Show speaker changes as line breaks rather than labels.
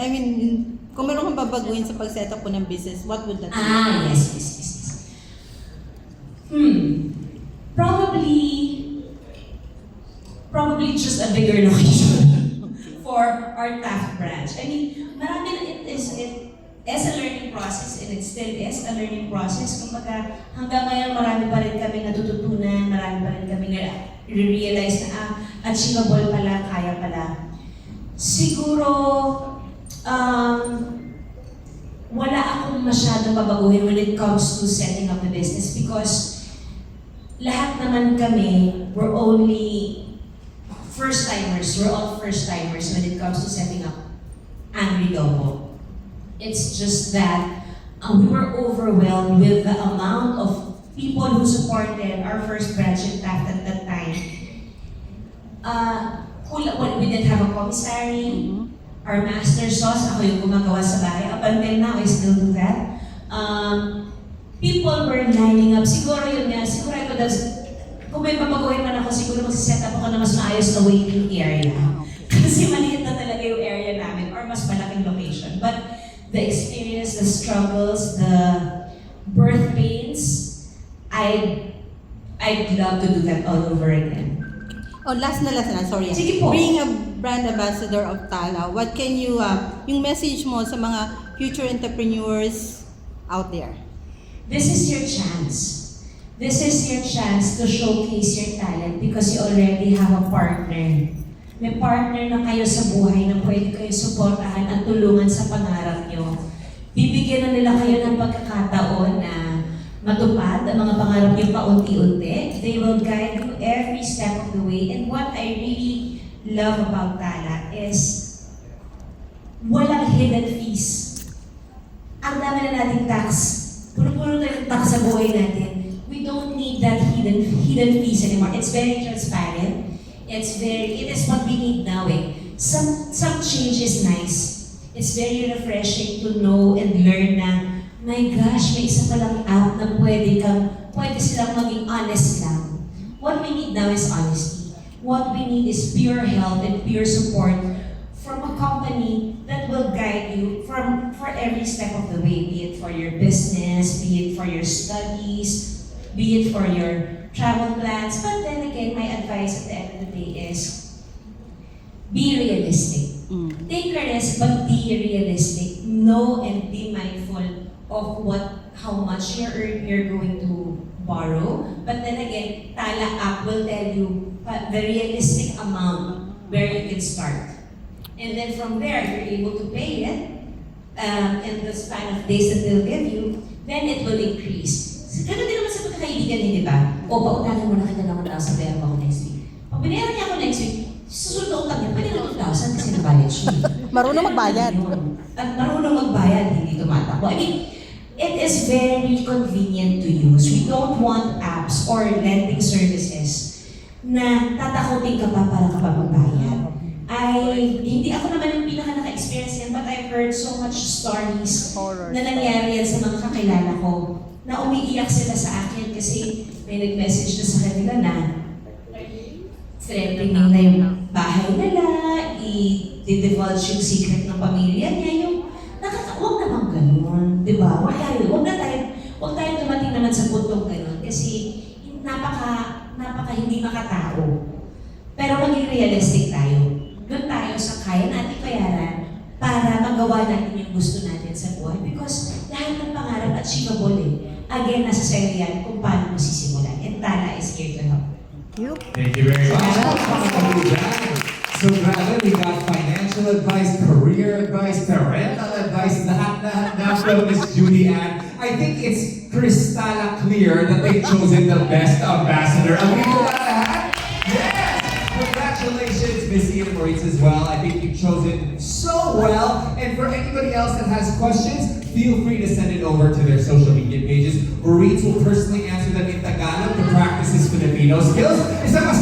I mean, kung meron kang babaguhin sa pag-set up po ng business, what would that be?
Yes. Probably just a bigger location for our Taft branch. I mean, marami na it is a learning process and it still is a learning process. Kumbaga, hanggang ngayon marami pa rin kami natututunan, marami pa rin kami realize na achievable pala, kaya pala. Siguro, wala akong masyadong babaguhin when it comes to setting up the business because lahat naman kami, we're only first-timers. We're all first-timers when it comes to setting up Angry Lobo. It's just that we were overwhelmed with the amount of people who supported our first branch in Taft at that time. We didn't have a commissary. Our master sauce, ako yung gumagawa sa bahay. Up until now, I still do that. People were lining up. Siguro yun nga, siguro ito kung may babaguhin man ako, siguro mag-set up ako na mas maayos na waiting area. Kasi maliit na talaga yung area namin or mas malaking location. But the experience, the struggles, the birth pains, I'd love to do that all over again.
Oh, last na, sorry.
Sige po.
Being a brand ambassador of Tala, what can you, yung message mo sa mga future entrepreneurs out there?
This is your chance. This is your chance to showcase your talent because you already have a partner. May partner na kayo sa buhay na pwede kayo suportahan at tulungan sa pangarap nyo. Bibigyan na nila kayo ng pagkakataon na matupad ang mga pangarap nyo paunti-unti. They will guide you every step of the way. And what I really love about Tala is walang hidden fees. Ang dami na nating tax. Puno-puno tayong tax sa buhay natin. We don't need that hidden fees anymore. It's very transparent. It is what we need now eh. Some change is nice. It's very refreshing to know and learn na, my gosh, may isa palang app na pwede silang maging honest lang. What we need now is honesty. What we need is pure help and pure support from a company that will guide you for every step of the way, be it for your business, be it for your studies, be it for your travel plans. But then again, my advice at the end of the day is, be realistic. Take a risk, but be realistic. Know and be mindful of how much you're going to borrow. But then again, Tala app will tell you the realistic amount where you can start. And then from there, you're able to pay it in the span of days that they'll give you, then it will increase. Ganun din naman sa pagkakaibigan din, di ba? O, pautahan mo na kita ng 1,000 pera ako next week. Pag binayaran niya ako next week, susunod na utang niya, pwede na 2,000 kasi nabayad siya.
Marunong magbayad.
At marunong magbayad, hindi tumatakbo. I mean, it is very convenient to use. We don't want apps or lending services na tatakutin ka pa para ka pa magbayad. Hindi ako naman yung pinaka naka-experience yan, but I've heard so much stories na nangyari yan sa mga kakilala ko na umiiyak sila sa akin kasi may nag-message na sa kanila na threatening nila yung bahay nila, i-divulge yung secret ng pamilya niya, yung huwag naman ganun, di ba? Huwag tayo dumating naman sa puntong ganun kasi napaka hindi makatao. Pero maging realistic tayo. Doon tayo sa kaya natin bayaran para magawa natin yung gusto natin sa buhay because lahat ng pangarap achievable eh. Again, nasa sa'yo yan kung paano mo sisimulan. And Tala is here to help.
Thank you very much. So grabe, we got financial advice, career advice, parental advice, lahat na from Miss Judy Ann. I think it's crystal clear that they've chosen the best ambassador. Agree ko ba lahat? Yes! Congratulations, Missy and Maurice as well. I think you've chosen so well. And for anybody else that has questions, feel free to send it over to their social media pages. Maurice will personally answer them in Tagalog to practice his Filipino skills. Isang mas